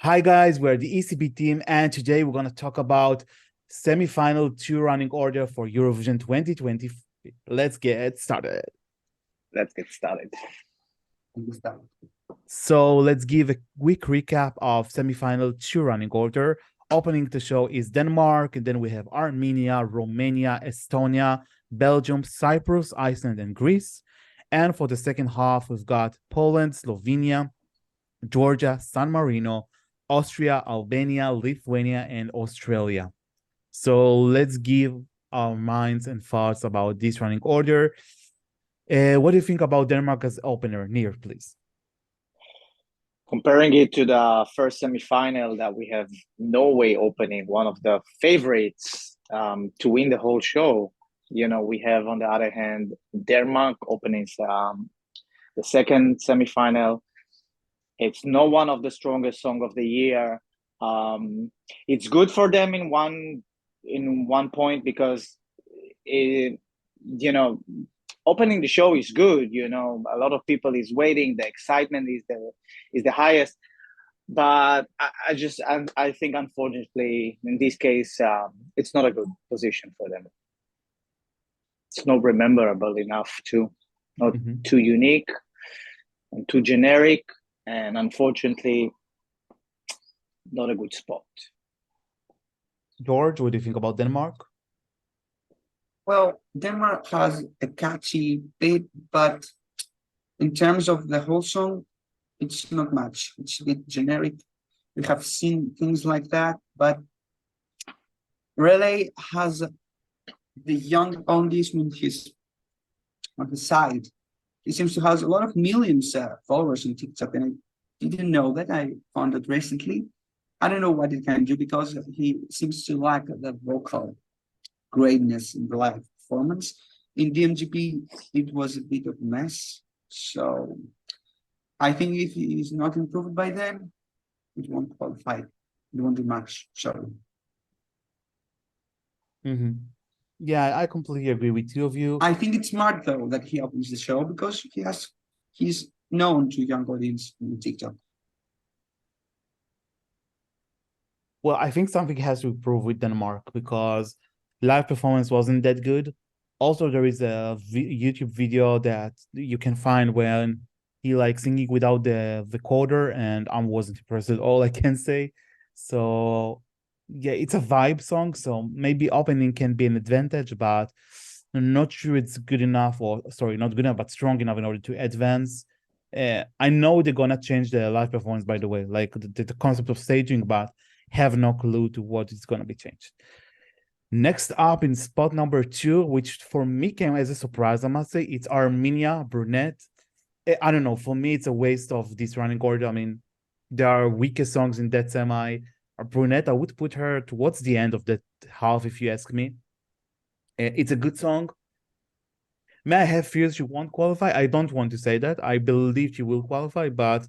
Hi guys, we're the Escbeat team, and today we're going to talk about semi-final 2 running order for Eurovision 2020. Let's get started. So let's give a quick recap of semi-final 2 running order. Opening the show is Denmark, and then we have Armenia, Romania, Estonia, Belgium, Cyprus, Iceland, and Greece. And for the second half, we've got Poland, Slovenia, Georgia, San Marino, Austria, Albania, Lithuania, and Australia. So let's give our minds and thoughts about this running order. What do you think about Denmark as opener? Nir, please. Comparing it to the first semi-final that we have Norway opening, one of the favorites to win the whole show. You know, we have on the other hand Denmark opening the second semi-final. It's not one of the strongest song of the year. It's good for them in one point because opening the show is good. You know, a lot of people is waiting. The excitement is the highest. But I think unfortunately in this case it's not a good position for them. It's not rememberable enough not too unique and too generic, and unfortunately not a good spot. George, what do you think about Denmark? Well, Denmark has a catchy beat, but in terms of the whole song, it's not much. It's a bit generic. We have seen things like that, but Reiley has the young oldies on his side. He seems to have a lot of millions followers on TikTok, and I didn't know that. I found it recently. I don't know what he can do because he seems to lack the vocal greatness in the live performance. In DMGP, it was a bit of a mess. So I think if he is not improved by then, it won't qualify. It won't do much. Sorry. Yeah, I completely agree with two of you. I think it's smart though that he opens the show because he's known to young audience on TikTok. Well, I think something has to improve with Denmark because live performance wasn't that good. Also, there is a YouTube video that you can find when he singing without the recorder, and I wasn't impressed at all, I can say. So yeah, it's a vibe song, so maybe opening can be an advantage, but I'm not sure it's good enough, or sorry, not good enough, but strong enough in order to advance. I know they're gonna change the live performance, by the way, like the concept of staging, but have no clue to what is gonna be changed. Next up in spot number 2, which for me came as a surprise, I must say, it's Armenia, Brunette. I don't know, for me, it's a waste of this running order. I mean, there are weaker songs in that semi. Brunette, I would put her towards the end of that half, if you ask me. It's a good song. May I have fears she won't qualify? I don't want to say that. I believe she will qualify, but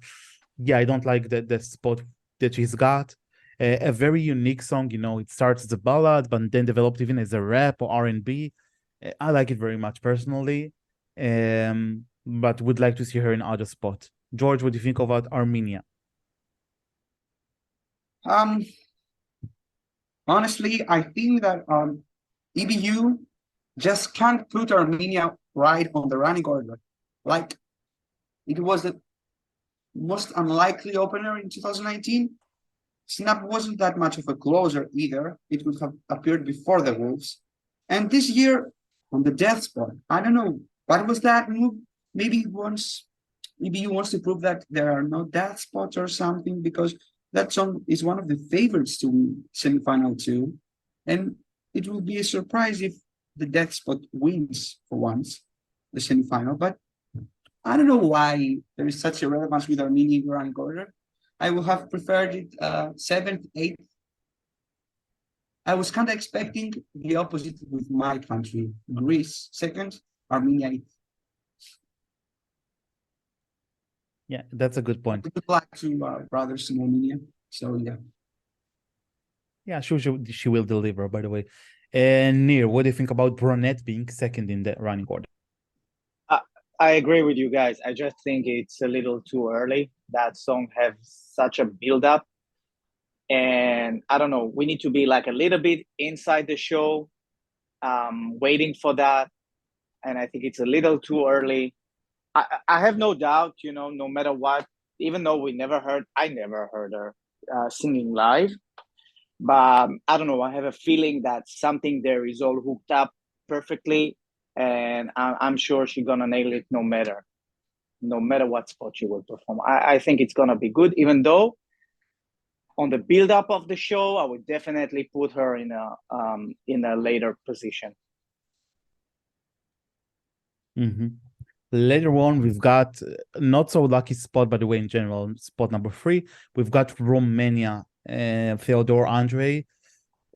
yeah, I don't like the spot that she's got. A very unique song, you know, it starts as a ballad, but then developed even as a rap or R&B. I like it very much personally, but would like to see her in other spot. George, what do you think about Armenia? Honestly, I think that EBU just can't put Armenia right on the running order. Like, it was the most unlikely opener in 2019. Snap wasn't that much of a closer either. It would have appeared before the Wolves. And this year, on the death spot, I don't know, what was that move? Maybe EBU wants to prove that there are no death spots or something, because that song is one of the favorites to win semi-final 2. And it will be a surprise if the death spot wins for once, the semi-final. But I don't know why there is such a relevance with Armenian running order. I would have preferred it 7th, 8th. I was kind of expecting the opposite with my country. Greece 2nd, Armenia 8th. Yeah, that's a good point. Good luck to our brothers in Armenia. So yeah. Yeah, sure, she will deliver, by the way. And Nir, what do you think about Brunette being 2nd in the running order? I agree with you guys. I just think it's a little too early. That song has such a build-up. And I don't know, we need to be like a little bit inside the show, waiting for that. And I think it's a little too early. I have no doubt, you know, no matter what, even though I never heard her singing live. But I don't know, I have a feeling that something there is all hooked up perfectly. And I'm sure she's going to nail it no matter what spot she will perform. I think it's going to be good, even though on the build up of the show, I would definitely put her in a later position. Mm-hmm. Later on, we've got not so lucky spot, by the way, in general, spot number 3. We've got Romania, Theodor, Andrei.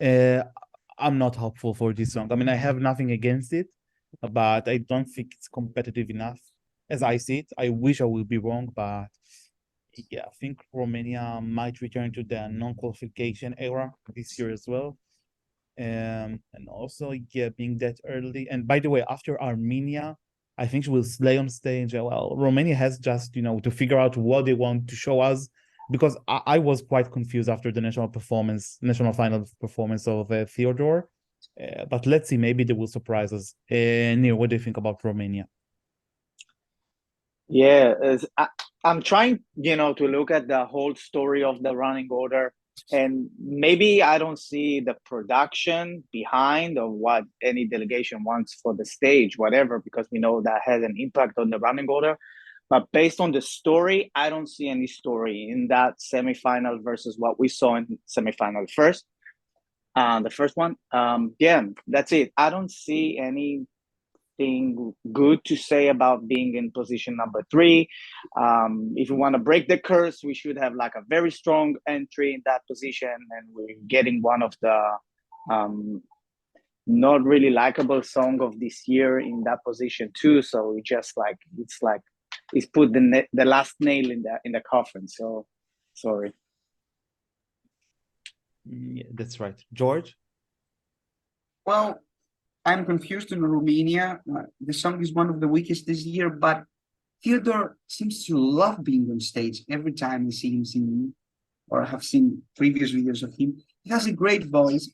I'm not hopeful for this song. I mean, I have nothing against it, but I don't think it's competitive enough as I see it. I wish I would be wrong, but yeah, I think Romania might return to the non-qualification era this year as well. And also, yeah, being that early. And by the way, after Armenia, I think she will slay on stage. Well, Romania has just, you know, to figure out what they want to show us, because I was quite confused after the national final performance of Theodor. But let's see, maybe they will surprise us. Neil, what do you think about Romania? Yeah, I'm trying, you know, to look at the whole story of the running order. And maybe I don't see the production behind or what any delegation wants for the stage, whatever, because we know that has an impact on the running order. But based on the story, I don't see any story in that semifinal versus what we saw in semifinal first. The first one. Yeah, that's it. I don't see anything good to say about being in position number 3. If we want to break the curse, we should have like a very strong entry in that position, and we're getting one of the not really likable song of this year in that position too. So we just like it's put the last nail in the coffin. So sorry. Yeah, that's right. George? Well, I'm confused in Romania. The song is one of the weakest this year, but Theodor seems to love being on stage every time I see him singing, or have seen previous videos of him. He has a great voice.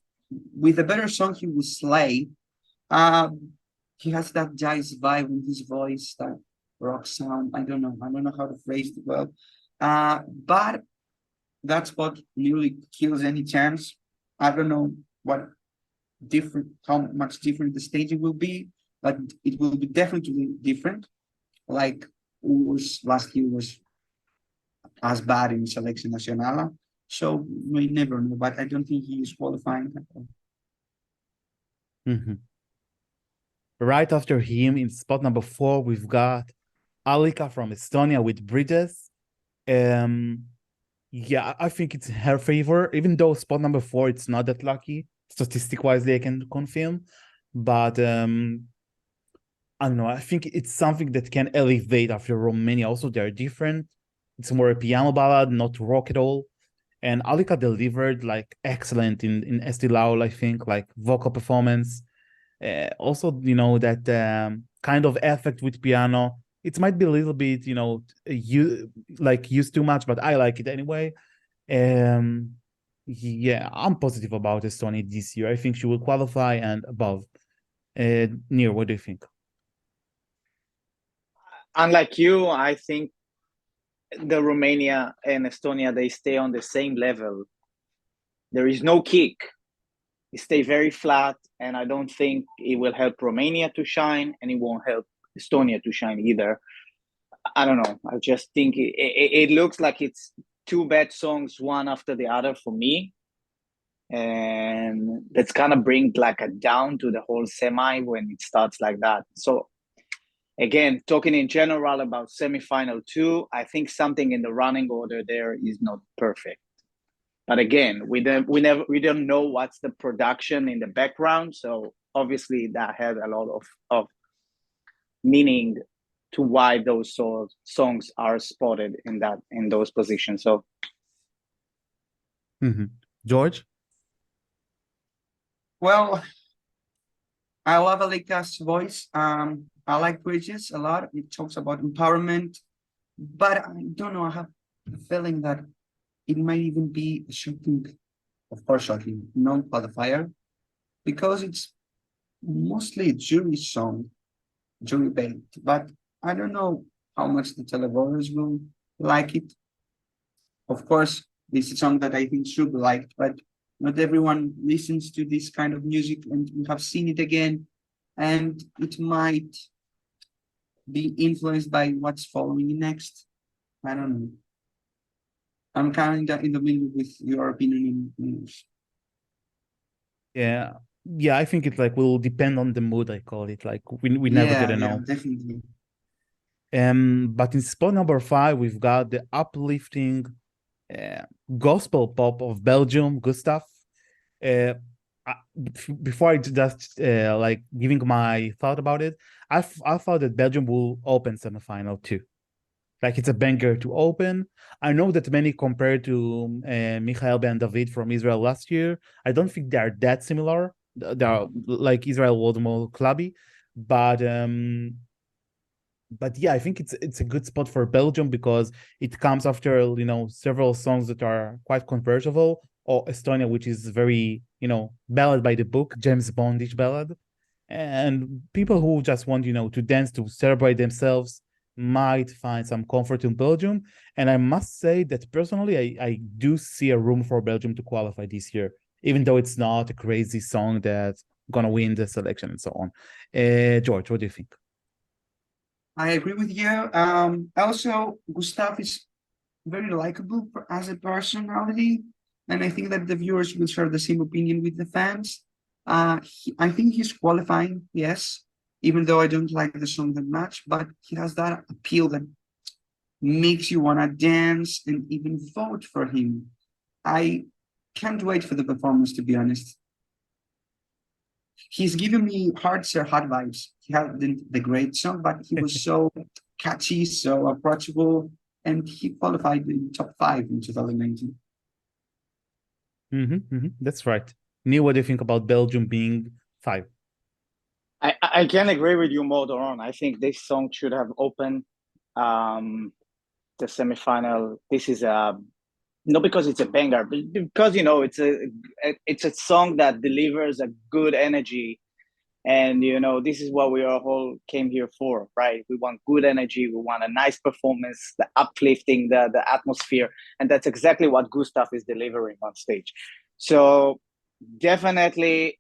With a better song, he will slay. He has that jazz vibe in his voice, that rock sound. I don't know how to phrase it well. But that spot nearly kills any chance. I don't know how much different the staging will be, but it will be definitely different. Like last year was as bad in Selection Nacional, so we never know. But I don't think he is qualifying at all. Mm-hmm. Right after him, in spot number 4, we've got Alika from Estonia with Bridges. Yeah, I think it's her favor, even though spot number 4, it's not that lucky. Statistic-wise, they can confirm. But I don't know, I think it's something that can elevate after Romania. Also, they're different. It's more a piano ballad, not rock at all. And Alika delivered like excellent in Esti Laul, I think, like vocal performance. Also, you know, that kind of effect with piano. It might be a little bit, you know, used too much, but I like it anyway. Yeah, I'm positive about Estonia this year. I think she will qualify and above. Nir, what do you think? Unlike you, I think the Romania and Estonia, they stay on the same level. There is no kick. It stay very flat, and I don't think it will help Romania to shine, and it won't help Estonia to shine either. I don't know. I just think it looks like it's 2 bad songs, one after the other for me. And that's gonna bring like a down to the whole semi when it starts like that. So again, talking in general about semifinal 2, I think something in the running order there is not perfect. But again, we don't know what's the production in the background. So obviously that had a lot of meaning to why those songs are spotted in those positions. So George? Well, I love Alika's voice. I like Bridges a lot. It talks about empowerment, but I don't know. I have a feeling that it might even be a shocking, of course, shocking, non-qualifier, because it's mostly a jury song, jury based. But I don't know how much the televoters will like it. Of course, this is a song that I think should be liked, but not everyone listens to this kind of music, and we have seen it again, and it might be influenced by what's following next. I don't know. I'm kind of in the middle with your opinion in this. Yeah. Yeah, I think it like will depend on the mood, I call it. Like we never gonna know. Definitely. But in spot number 5, we've got the uplifting gospel pop of Belgium, Gustaph. Before I just like giving my thought about it, I thought that Belgium will open semifinal too. Like it's a banger to open. I know that many compare to Michael and David from Israel last year. I don't think they are that similar. They are like Israel was more clubby, but yeah, I think it's a good spot for Belgium because it comes after several songs that are quite controversial, or Estonia, which is very ballad by the book, James Bondish ballad, and people who just want to dance to celebrate themselves might find some comfort in Belgium. And I must say that personally, I do see a room for Belgium to qualify this year, even though it's not a crazy song that's gonna win the selection and so on. George, what do you think? I agree with you. Also, Gustaph is very likable as a personality, and I think that the viewers will share the same opinion with the fans. I think he's qualifying, yes, even though I don't like the song that much, but he has that appeal that makes you want to dance and even vote for him. I can't wait for the performance, to be honest. He's giving me Hard Sir Hot vibes. He had the great song, but he was so catchy, so approachable, and he qualified in top 5 in 2019. That's right. Neil, what do you think about Belgium being 5? I can agree with you, Modoron. I think this song should have opened the semifinal. This is not because it's a banger, but because it's a song that delivers a good energy, and this is what we all came here for, right? We want good energy, we want a nice performance, the uplifting, the atmosphere, and that's exactly what Gustaph is delivering on stage. So definitely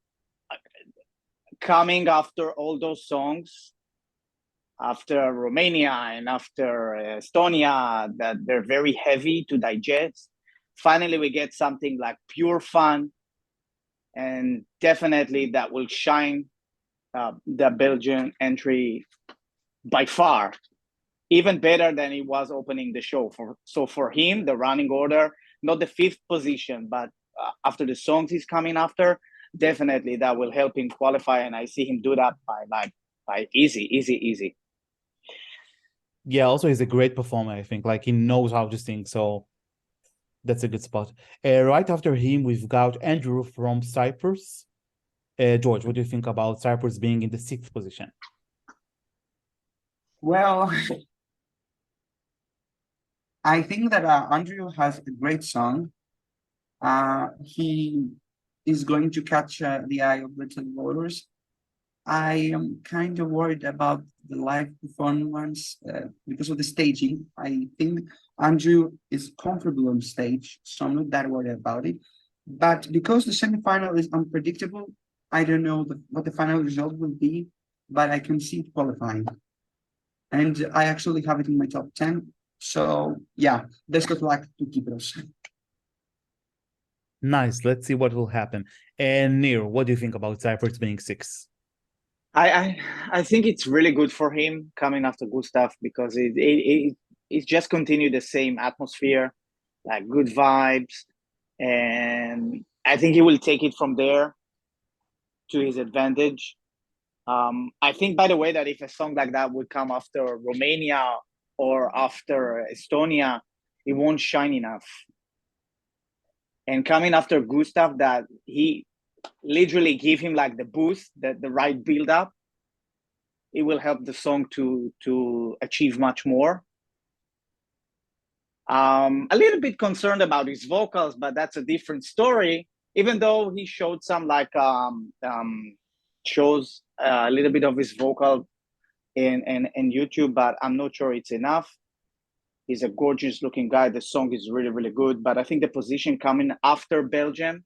coming after all those songs, after Romania and after Estonia, that they're very heavy to digest. Finally, we get something like pure fun, and definitely that will shine the Belgian entry by far, even better than it was opening the show. So for him, the running order, not the 5th position, but after the songs he's coming after, definitely that will help him qualify, and I see him do that by easy. Yeah, also he's a great performer, I think. Like he knows how to sing, so that's a good spot. Right after him, we've got Andrew from Cyprus. George, what do you think about Cyprus being in the 6th position? Well, I think that Andrew has a great song. He is going to catch the eye of the voters. I am kind of worried about the live performance because of the staging. I think Andrew is comfortable on stage, so I'm not that worried about it. But because the semifinal is unpredictable, I don't know what the final result will be, but I can see it qualifying. And I actually have it in my top 10. So yeah, best of luck to Kipros. Nice. Let's see what will happen. And Nir, what do you think about Cyprus being 6? I think it's really good for him coming after Gustaph, because it just continued the same atmosphere, like good vibes, and I think he will take it from there to his advantage. I think, by the way, that if a song like that would come after Romania or after Estonia, it won't shine enough. And coming after Gustaph, that he literally give him like the boost, the right build up, it will help the song to achieve much more. A little bit concerned about his vocals, but that's a different story. Even though he showed some shows a little bit of his vocal in YouTube, but I'm not sure it's enough. He's a gorgeous looking guy. The song is really, really good. But I think the position coming after Belgium,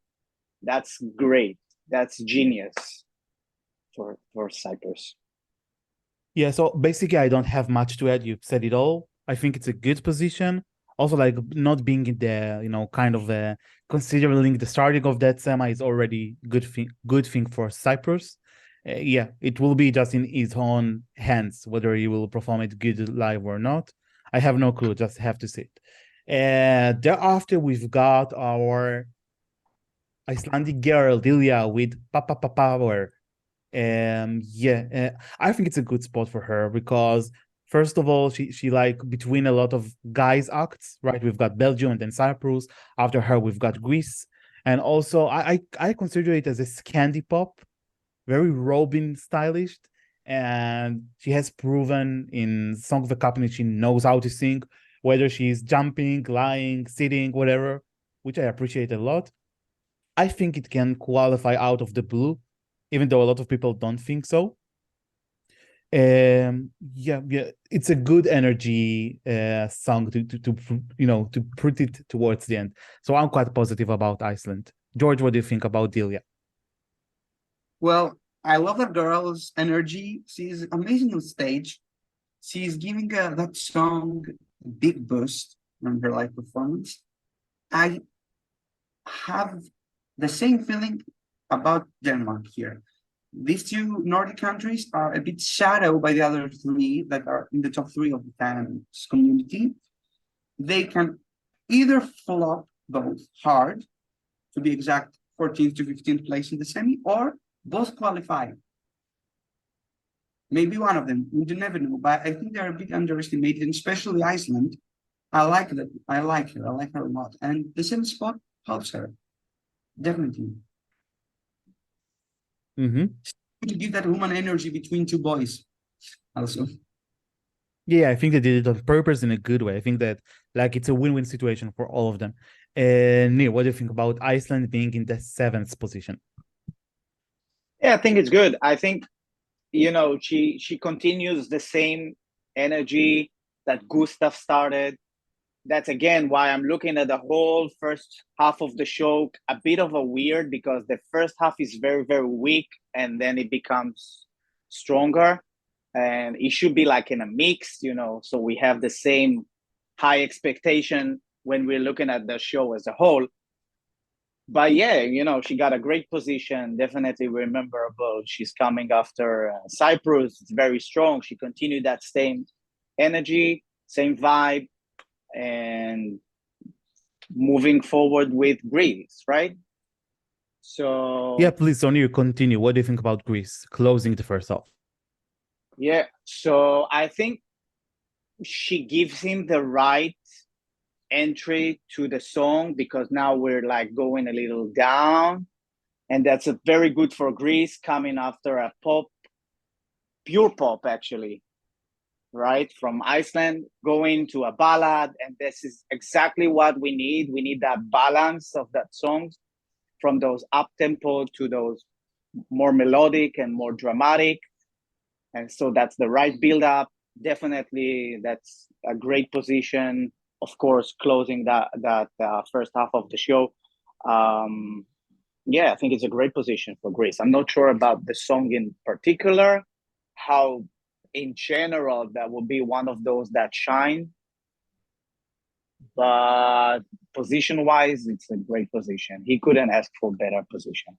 that's great. That's genius for Cyprus. Yeah, so basically I don't have much to add. You've said it all. I think it's a good position. Also, like not being in the, kind of considering the starting of that semi is already good thing for Cyprus. Yeah, it will be just in his own hands whether he will perform it good live or not. I have no clue, just have to see it. Thereafter, we've got our Icelandic girl, Diljá, with Papa Power. I think it's a good spot for her because first of all, she like between a lot of guys acts, right? We've got Belgium and then Cyprus. After her, we've got Greece. And also I consider it as a Scandi pop, very Robin stylish. And she has proven in Song of the Company she knows how to sing, whether she's jumping, lying, sitting, whatever, which I appreciate a lot. I think it can qualify out of the blue, even though a lot of people don't think so. It's a good energy song to put it towards the end. So I'm quite positive about Iceland. George, what do you think about Diljá? Well, I love that girl's energy. She's amazing on stage. She's giving that song a big boost from her live performance. I have the same feeling about Denmark here. These two Nordic countries are a bit shadowed by the other three that are in the top three of the fans community. They can either flop both hard, to be exact, 14th to 15th place in the semi, or both qualify. Maybe one of them, we do never know, but I think they're a bit underestimated, and especially Iceland. I like that. I like her a lot. And the same spot helps her. Definitely. Mm-hmm. To give that woman energy between two boys also. Yeah, I think they did it on purpose in a good way. I think that like it's a win-win situation for all of them. Neil, what do you think about Iceland being in the 7th position? Yeah, I think it's good. I think, she continues the same energy that Gustaph started. That's again why I'm looking at the whole first half of the show a bit of a weird, because the first half is very, very weak and then it becomes stronger, and it should be like in a mix, so we have the same high expectation when we're looking at the show as a whole. But yeah, she got a great position, definitely rememberable. She's coming after Cyprus. It's very strong. She continued that same energy, same vibe, and moving forward with Greece, right? So yeah, please, Sonia, you continue. What do you think about Greece closing the first half? Yeah, so I think she gives him the right entry to the song, because now we're like going a little down, and that's a very good for Greece coming after a pop, pure pop actually, right? From Iceland going to a ballad, and this is exactly what we need. We need that balance of that song from those up tempo to those more melodic and more dramatic. And so that's the right build up. Definitely, that's a great position. Of course, closing that first half of the show. I think it's a great position for Greece. I'm not sure about the song in particular, how in general that will be one of those that shine. But position-wise, it's a great position. He couldn't ask for better position.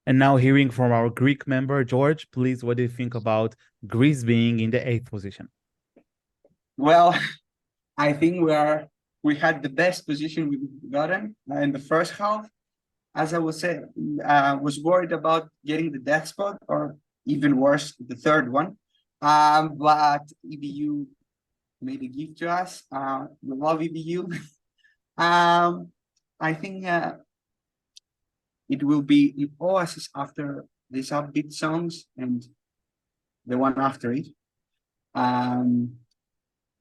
And now hearing from our Greek member, George, please, what do you think about Greece being in the 8th position? Well, I think we had the best position we've gotten in the first half. As I was saying, was worried about getting the death spot, or even worse, the third one. But EBU made a gift to us. We love EBU. I think it will be an oasis after these upbeat songs and the one after it.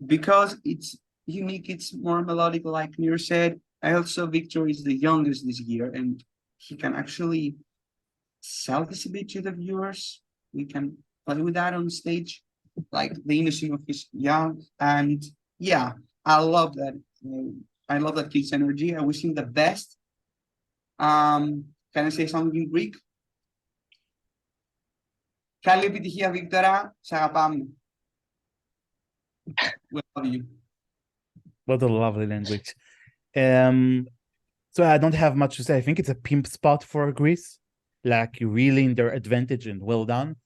because it's unique, it's more melodic, like Mir said. Also, Victor is the youngest this year, and he can actually sell this a bit to the viewers. We can play with that on stage, like the innocence of his young. And yeah, I love that. I love that kid's energy. I wish him the best. Can I say something in Greek? Καλή επιτυχία, Βίκτορα. Σε αγαπάμε. We love you. What a lovely language. So I don't have much to say. I think it's a pimp spot for Greece, like really in their advantage, and well done.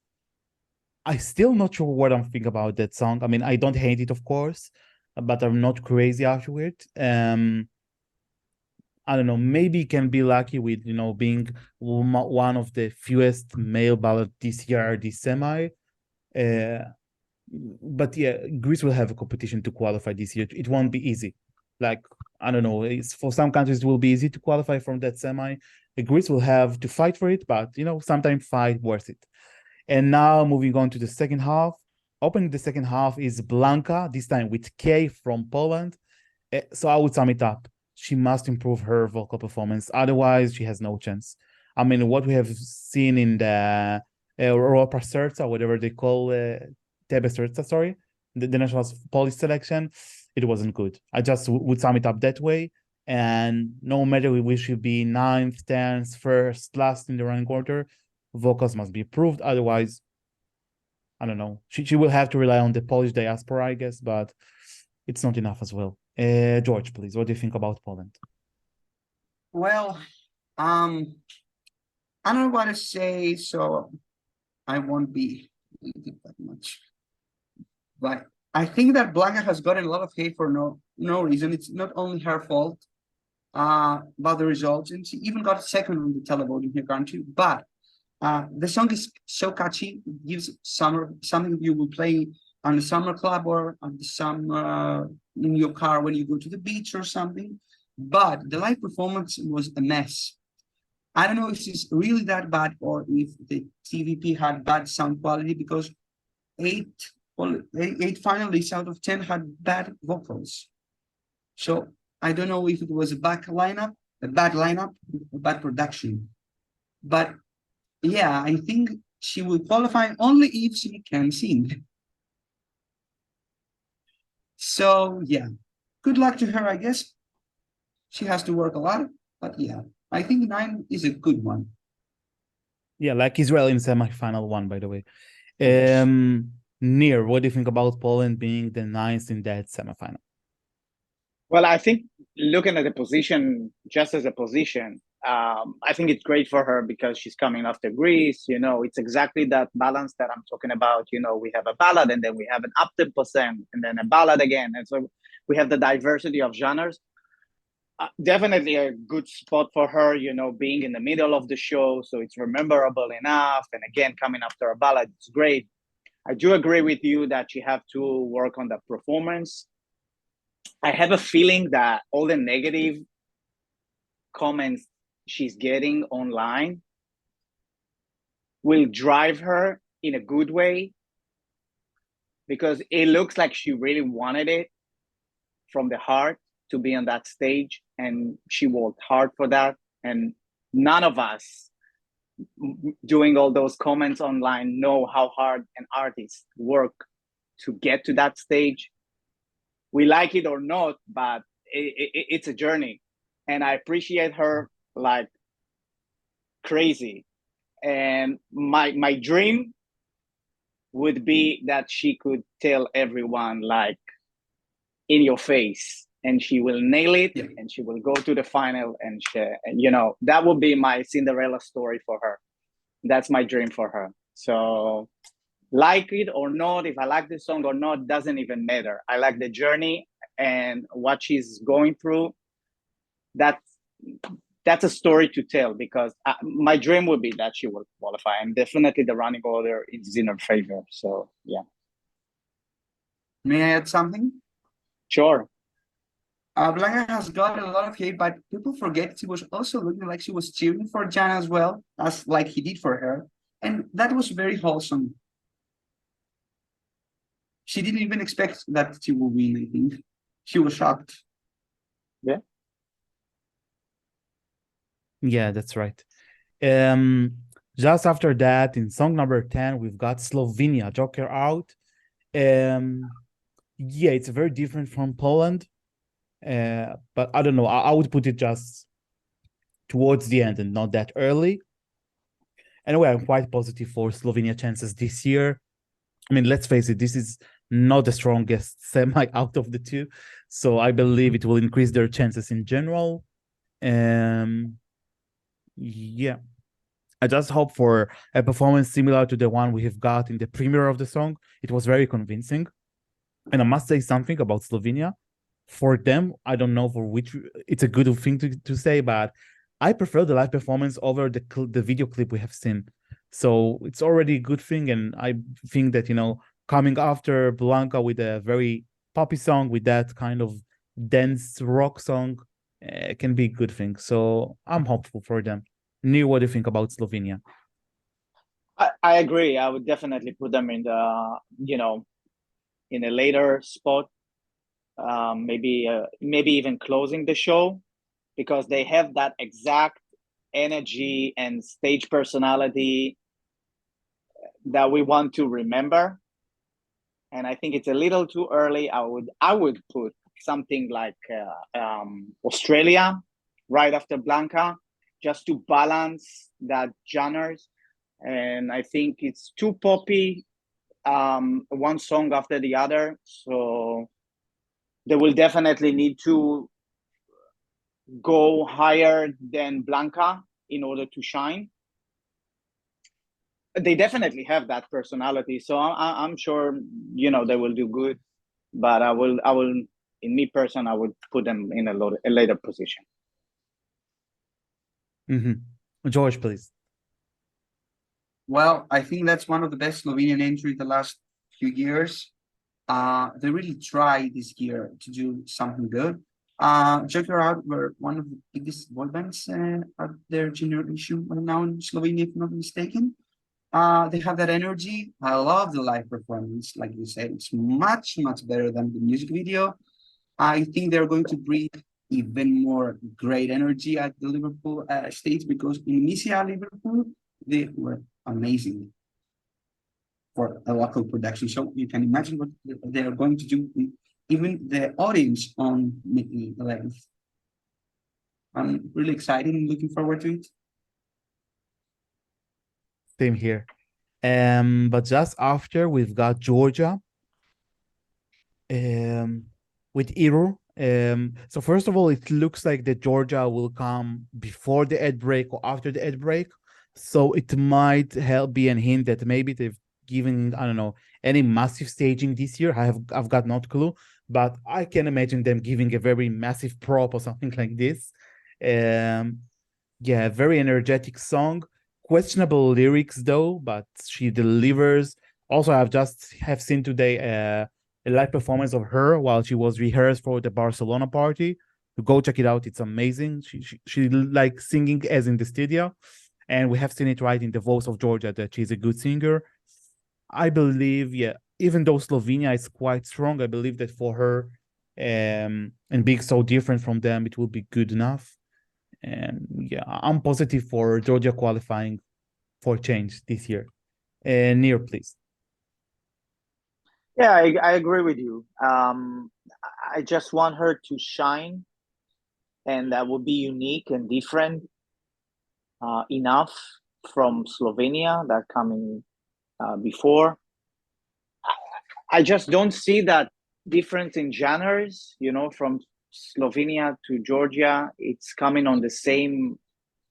I still not sure what I'm thinking about that song. I mean, I don't hate it, of course, but I'm not crazy after it. I don't know, maybe can be lucky with, being one of the fewest male ballad this year, this semi. But yeah, Greece will have a competition to qualify this year. It won't be easy. Like, I don't know, for some countries it will be easy to qualify from that semi. Greece will have to fight for it, but sometimes fight worth it. And now moving on to the second half. Opening the second half is Blanka, this time with K from Poland. So I would sum it up. She must improve her vocal performance. Otherwise, she has no chance. I mean, what we have seen in the Europa Serca, whatever they call Tebe Serca, sorry, the national Polish selection, it wasn't good. I just would sum it up that way. And no matter we should be 9th, 10th, 1st, last in the running order, vocals must be improved. Otherwise, I don't know. She will have to rely on the Polish diaspora, I guess, but it's not enough as well. George, please, what do you think about Poland? Well, I don't know what to say, so I won't be reading that much. But I think that Blanka has gotten a lot of hate for no reason. It's not only her fault about the results, and she even got second on the televote in her country. But the song is so catchy, it gives something you will play on the summer club or on the summer in your car when you go to the beach or something. But the live performance was a mess. I don't know if it's really that bad or if the TVP had bad sound quality, because eight finalists out of 10 had bad vocals. So I don't know if it was a bad lineup, a bad production. But yeah, I think she will qualify only if she can sing. So yeah, good luck to her, I guess. She has to work a lot, but yeah, I think 9 is a good one. Yeah, like Israel in semi-final 1, by the way. Yes. Nir, what do you think about Poland being the 9th in that semi-final? Well, I think looking at the position, just as a position, I think it's great for her because she's coming after Greece. It's exactly that balance that I'm talking about. We have a ballad and then we have an up-tempo and then a ballad again. And so we have the diversity of genres. Definitely a good spot for her, being in the middle of the show. So it's rememberable enough. And again, coming after a ballad, it's great. I do agree with you that she have to work on the performance. I have a feeling that all the negative comments she's getting online will drive her in a good way, because it looks like she really wanted it from the heart to be on that stage, and she worked hard for that. And none of us doing all those comments online know how hard an artist work to get to that stage. We like it or not, but it's a journey, and I appreciate her like crazy. And my dream would be that she could tell everyone like in your face, and she will nail it, Yeah. and she will go to the final, and that would be my Cinderella story for her. That's my dream for her. So like it or not, if I like the song or not, doesn't even matter. I like the journey and what she's going through. That's a story to tell, because my dream would be that she will qualify, and definitely the running order is in her favor. So yeah. May I add something? Sure. Blanka has got a lot of hate, but people forget she was also looking like she was cheering for Jan as well, as like he did for her. And that was very wholesome. she didn't even expect that she would win, I think. She was shocked. Yeah. Yeah, that's right. Just after that, in song number 10, we've got Slovenia, Joker Out. Yeah, it's very different from Poland. But I don't know. I would put it just towards the end and not that early. Anyway, I'm quite positive for Slovenia chances this year. I mean, let's face it, this is not the strongest semi out of the two. So I believe it will increase their chances in general. Yeah. I just hope for a performance similar to the one we have got in the premiere of the song. It was very convincing. And I must say something about Slovenia. For them, I don't know for which it's a good thing to say, but I prefer the live performance over the video clip we have seen. So it's already a good thing. And I think that, coming after Blanka with a very poppy song, with that kind of dance rock song, can be a good thing. So I'm hopeful for them. Neil, what do you think about Slovenia? I agree. I would definitely put them in the, in a later spot. Maybe even closing the show, because they have that exact energy and stage personality that we want to remember. And I think it's a little too early. I would put something like Australia right after Blanka, just to balance that genres. And I think it's too poppy, one song after the other. So they will definitely need to go higher than Blanka in order to shine. They definitely have that personality, so I'm sure they will do good. But I will, in me person, I would put them in a later position. George, please. Well, I think that's one of the best Slovenian entries the last few years. They really tried this year to do something good. Joker Out were one of the biggest boy bands at their generation right now in Slovenia, if I'm not mistaken. They have that energy. I love the live performance. Like you said, it's much, much better than the music video. I think they're going to bring even more great energy at the Liverpool stage, because in Inisia Liverpool, they were amazing for a local production. So you can imagine what they are going to do with even the audience on May 11th. I'm really excited and looking forward to it. Same here. But just after, we've got Georgia with Iru. So first of all, it looks like that Georgia will come before the ad break or after the ad break. So it might help be a hint that maybe they've given, I don't know, any massive staging this year. I've got no clue, but I can imagine them giving a very massive prop or something like this. Yeah, very energetic song. Questionable lyrics though, but she delivers. Also, have seen today a live performance of her while she was rehearsed for the Barcelona party. Go check it out; it's amazing. She like singing as in the studio, and we have seen it right in the voice of Georgia that she's a good singer. I believe, yeah, even though Slovenia is quite strong, I believe that for her, and being so different from them, it will be good enough. And yeah, I'm positive for Georgia qualifying for change this year. Near, please. Yeah, I agree with you. I just want her to shine, and that would be unique and different enough from Slovenia that coming before. I just don't see that difference in genres, from Slovenia to Georgia. It's coming on the same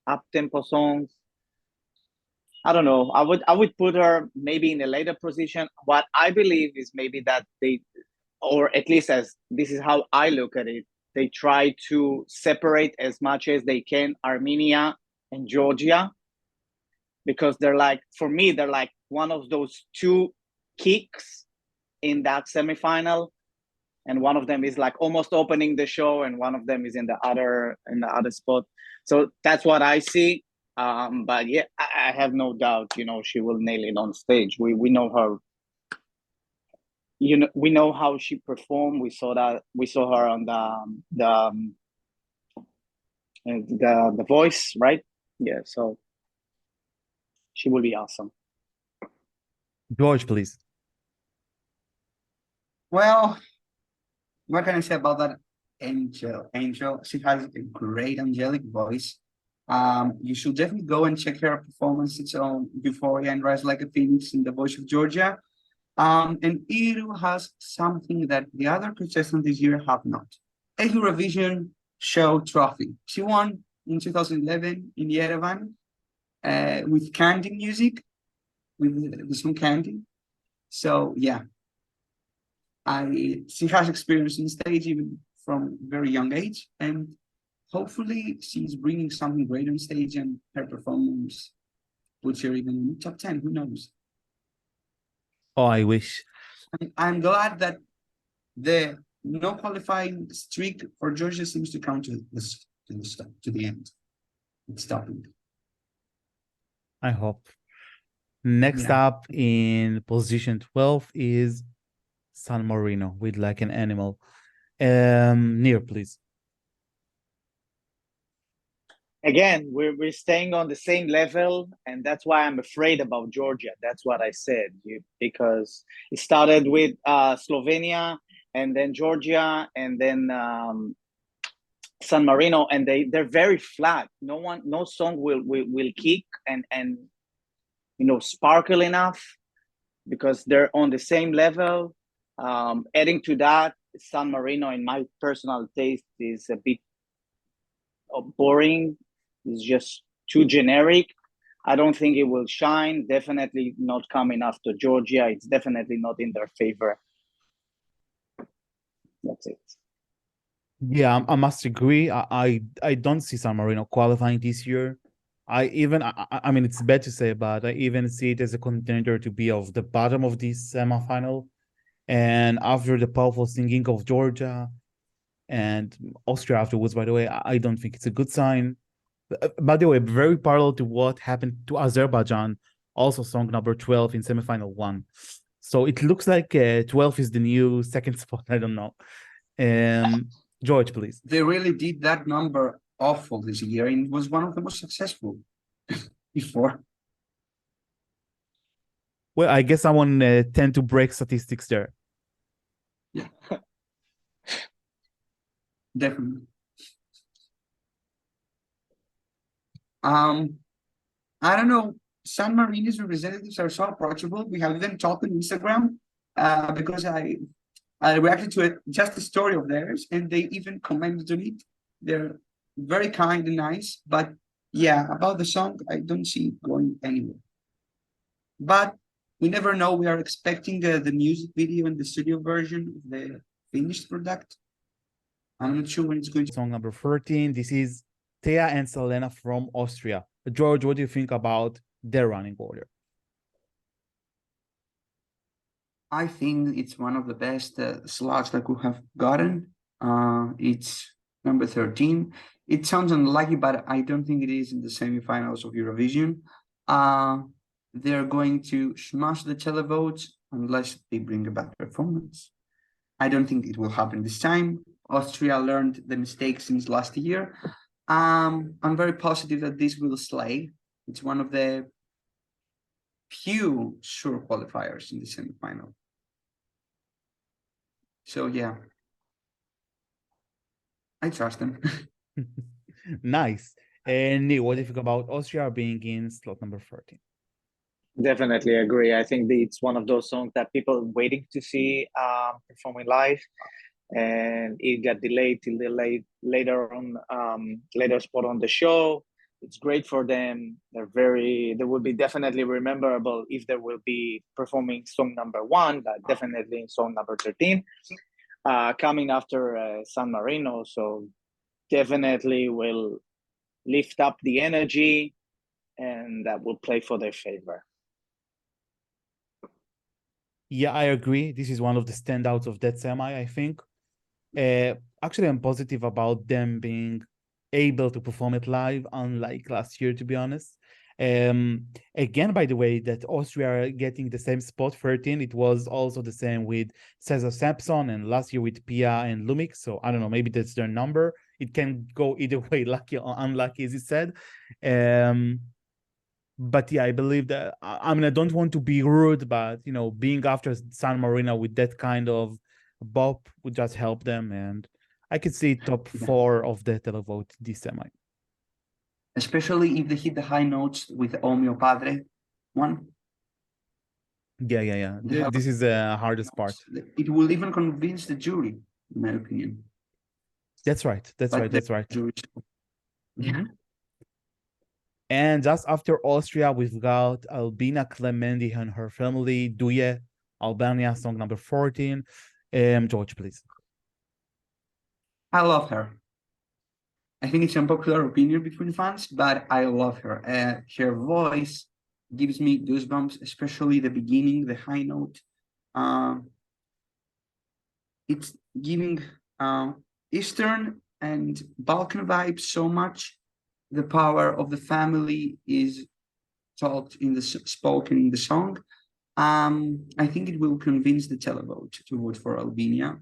up-tempo songs. I don't know. I would put her maybe in a later position. What I believe is maybe that they, or at least as this is how I look at it, they try to separate as much as they can Armenia and Georgia, because they're like, for me, they're like one of those two kicks in that semifinal, and one of them is like almost opening the show, and one of them is in the other spot. So that's what I see. But yeah, I have no doubt, she will nail it on stage. We know her, you know, we know how she performed. We saw her on the Voice, right? Yeah, so she will be awesome. George, please. Well, what can I say about that angel? Angel, she has a great angelic voice. You should definitely go and check her performances on Euphoria and Rise Like a Phoenix in The Voice of Georgia. And Iru has something that the other contestants this year have not. A Eurovision show trophy. She won in 2011 in Yerevan with Candy music, with the song Candy. So yeah, she has experience in stage even from very young age, and hopefully she's bringing something great on stage, and her performance puts her even in the top 10. Who knows? Oh, I wish. I'm glad that the no qualifying streak for Georgia seems to come to the end. It's stopping. I hope. Next up in position 12 is San Marino with Like an Animal. Near, please. Again, we're staying on the same level, and that's why I'm afraid about Georgia. That's what I said, because it started with Slovenia, and then Georgia, and then San Marino, and they're very flat. No song will kick and sparkle enough, because they're on the same level. Adding to that, San Marino, in my personal taste, is a bit boring. It's just too generic. I don't think it will shine. Definitely not coming after Georgia. It's definitely not in their favor. That's it. Yeah, I must agree. I don't see San Marino qualifying this year. I mean, it's bad to say, but I even see it as a contender to be of the bottom of this semifinal. And after the powerful singing of Georgia and Austria afterwards, by the way, I don't think it's a good sign. By the way, very parallel to what happened to Azerbaijan, also song number 12 in semifinal 1. So it looks like 12 is the new second spot. I don't know. George, please. They really did that number awful this year, and it was one of the most successful before. Well, I guess someone tend to break statistics there. Yeah, definitely. I don't know. San Marino's representatives are so approachable. We have even talked on Instagram because I reacted to it, just a story of theirs, and they even commented on it. They're very kind and nice, but yeah, about the song, I don't see it going anywhere. But we never know. We are expecting the music video and the studio version of the finished product. I'm not sure when it's going to. Song number 13. This is Teya and Salena from Austria. George, what do you think about their running order? I think it's one of the best slots that we have gotten. It's number 13. It sounds unlucky, but I don't think it is in the semifinals of Eurovision. They're going to smash the televotes unless they bring a bad performance. I don't think it will happen this time. Austria learned the mistakes since last year. I'm very positive that this will slay. It's one of the few sure qualifiers in the semifinal. So yeah, I trust them. Nice. And Neil, what do you think about Austria being in slot number 13? Definitely agree. I think it's one of those songs that people are waiting to see performing live, and it got delayed till the later spot on the show. It's great for them. They will be definitely rememberable if they will be performing song number 1, but definitely in song number 13, coming after San Marino. So definitely will lift up the energy, and that will play for their favor. Yeah, I agree. This is one of the standouts of that semi, I think. Actually, I'm positive about them being able to perform it live, unlike last year, to be honest. Again, by the way, that Austria are getting the same spot 13. It was also the same with Cesar Sampson and last year with Pia and Lumik. So I don't know, maybe that's their number. It can go either way, lucky or unlucky, as you said. But yeah, I believe that, I mean, I don't want to be rude, but you know, being after San Marino with that kind of bop would just help them. And I could see top 4 of the televote this semi. Especially if they hit the high notes with O Mio Padre one. Yeah. This is the hardest part. It will even convince the jury, in my opinion. That's right. That's right. Yeah. And just after Austria, we've got Albina, Kelmendi, and her family, Diljá, Albania, song number 14. George, please. I love her. I think it's an unpopular opinion between fans, but I love her. Her voice gives me goosebumps, especially the beginning, the high note. It's giving Eastern and Balkan vibes so much. The power of the family is spoken in the song. I think it will convince the televote to vote for Albania.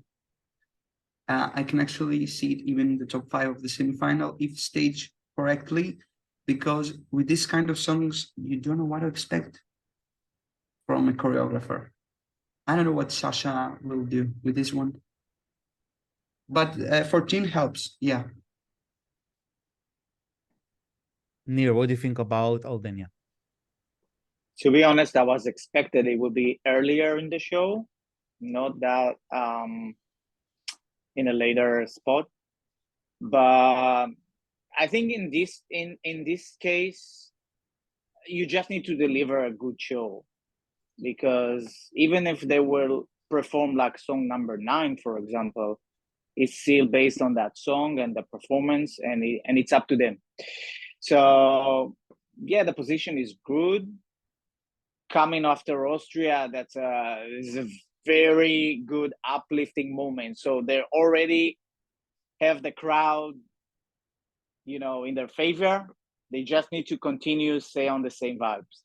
I can actually see it even in the top 5 of the semifinal if staged correctly, because with this kind of songs, you don't know what to expect from a choreographer. I don't know what Sasha will do with this one. But 14 helps, yeah. Nir, what do you think about Albania? To be honest, I was expected it would be earlier in the show, not that in a later spot. But I think in this case, you just need to deliver a good show, because even if they will perform like song number 9, for example, it's still based on that song and the performance, and it's up to them. So yeah, the position is good. Coming after Austria, that's is a very good uplifting moment. So they already have the crowd, you know, in their favor. They just need to continue stay on the same vibes.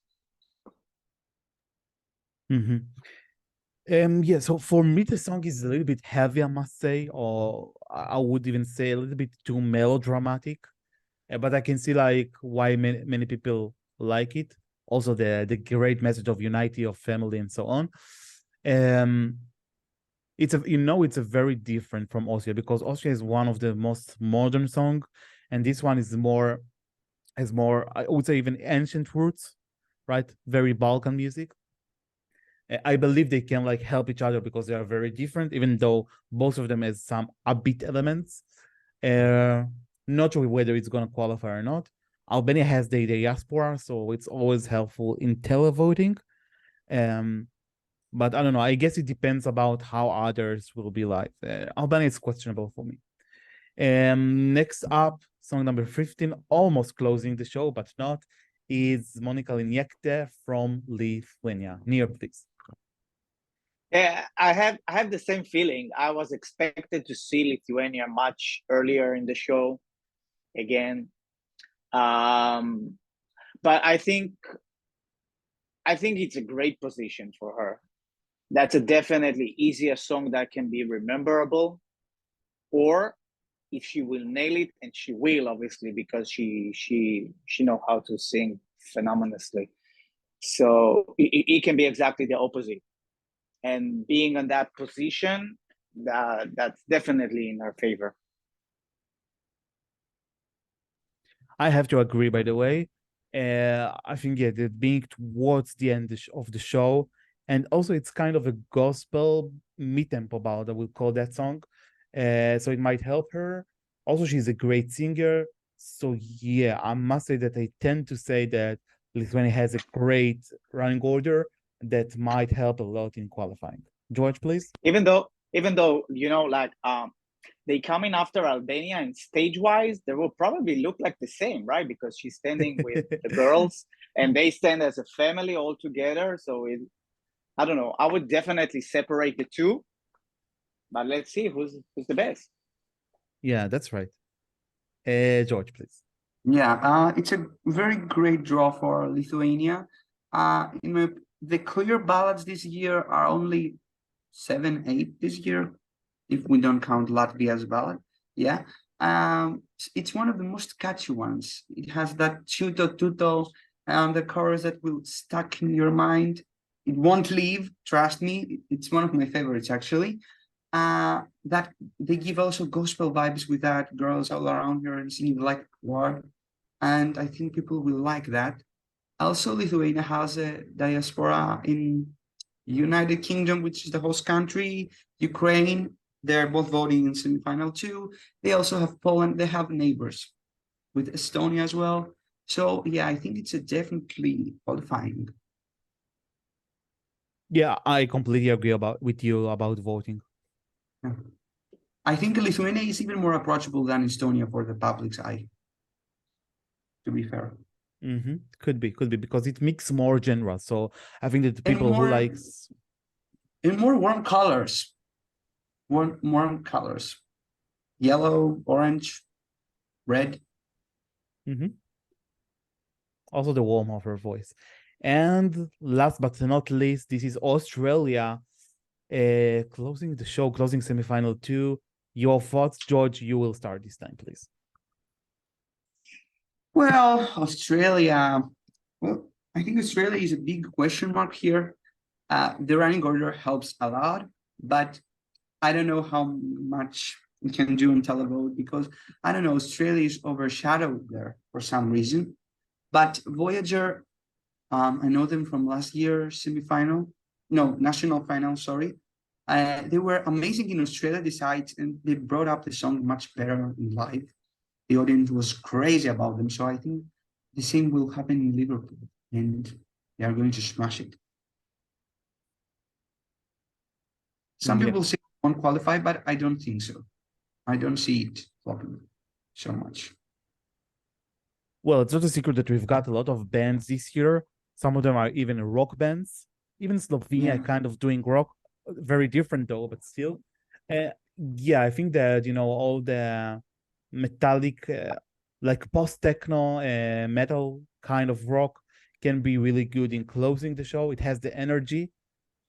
Yeah, so for me, the song is a little bit heavy, I must say, or I would even say a little bit too melodramatic. But I can see like why many people like it. Also, the great message of unity, of family, and so on. It's a very different from Austria, because Austria is one of the most modern song, and this one is has more, I would say, even ancient roots, right? Very Balkan music. I believe they can like help each other because they are very different, even though both of them has some upbeat elements. Not sure whether it's gonna qualify or not. Albania has the diaspora, so it's always helpful in televoting. But I don't know. I guess it depends about how others will be like. Albania is questionable for me. Next up, song number 15, almost closing the show, but not, is Monika Linkytė from Lithuania. Nir, please. Yeah, I have the same feeling. I was expected to see Lithuania much earlier in the show again. But I think it's a great position for her. That's a definitely easier song that can be rememberable. Or if she will nail it, and she will, obviously, because she know how to sing phenomenally. So it can be exactly the opposite. And being in that position, that's definitely in her favor. I have to agree, by the way. I think, yeah, that being towards the end of the show, and also it's kind of a gospel mid-tempo ballad, I will call that song. So it might help her. Also, she's a great singer. So yeah, I must say that I tend to say that Lithuania has a great running order that might help a lot in qualifying. George, please. Even though you know, like they come in after Albania, and stage-wise, they will probably look like the same, right? Because she's standing with the girls, and they stand as a family all together. So I don't know. I would definitely separate the two, but let's see who's the best. Yeah, that's right. George, please. Yeah, it's a very great draw for Lithuania. The clear ballads this year are only 7, 8 this year, if we don't count Latvia's ballad. Yeah, it's one of the most catchy ones. It has that tuto tuto and the chorus that will stuck in your mind. It won't leave. Trust me, it's one of my favorites actually. That they give also gospel vibes with that girls all around her and singing like war, and I think people will like that. Also, Lithuania has a diaspora in United Kingdom, which is the host country, Ukraine. They're both voting in semifinal too. They also have Poland. They have neighbors with Estonia as well. So yeah, I think it's a definitely qualifying. Yeah, I completely agree with you about voting. Yeah. I think Lithuania is even more approachable than Estonia for the public's eye, to be fair. Could be because it mixes more genres. So I think that the people who likes in more warm colors, warm colors, yellow, orange, red. Also the warmth of her voice. And last but not least, this is Australia closing the show, closing semifinal 2. Your thoughts, George? You will start this time, please. Well, Australia. Well, I think Australia is a big question mark here. The running order helps a lot, but I don't know how much we can do in televote because I don't know, Australia is overshadowed there for some reason. But Voyager, I know them from last year's national final, sorry. They were amazing in Australia, and they brought up the song much better in live. The audience was crazy about them. So I think the same will happen in Liverpool and they are going to smash it. Some people say won't qualify, but I don't think so. I don't see it flopping so much. Well, it's not a secret that we've got a lot of bands this year. Some of them are even rock bands. Even Slovenia kind of doing rock, very different though, but still. Yeah, I think that, all the metallic, like post-techno, metal kind of rock can be really good in closing the show. It has the energy.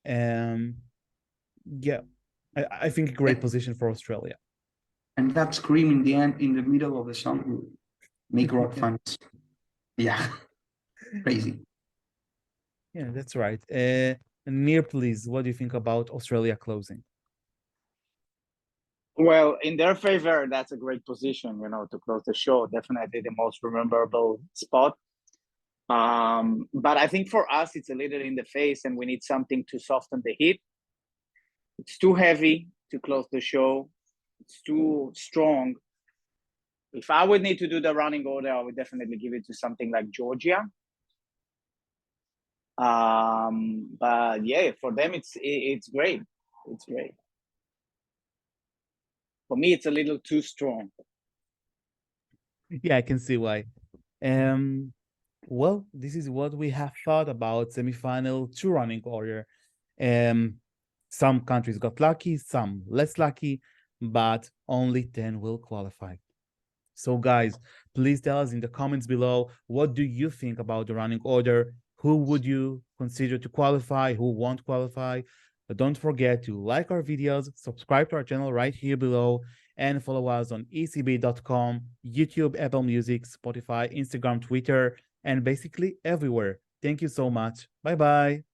Yeah, I think a great position for Australia. And that scream in the end, in the middle of the song, will make rock fans. Yeah, crazy. Yeah, that's right. Nir, please, what do you think about Australia closing? Well, in their favor, that's a great position, to close the show. Definitely the most memorable spot. But I think for us, it's a little in the face and we need something to soften the heat. It's too heavy to close the show. It's too strong. If I would need to do the running order, I would definitely give it to something like Georgia. But yeah, for them, it's great. It's great. For me, it's a little too strong. Yeah, I can see why. Well, this is what we have thought about semifinal 2 running order. Some countries got lucky, some less lucky, but only 10 will qualify. So guys, please tell us in the comments below, what do you think about the running order? Who would you consider to qualify? Who won't qualify? But don't forget to like our videos, subscribe to our channel right here below, and follow us on Escbeat.com, YouTube, Apple Music, Spotify, Instagram, Twitter, and basically everywhere. Thank you so much. Bye-bye.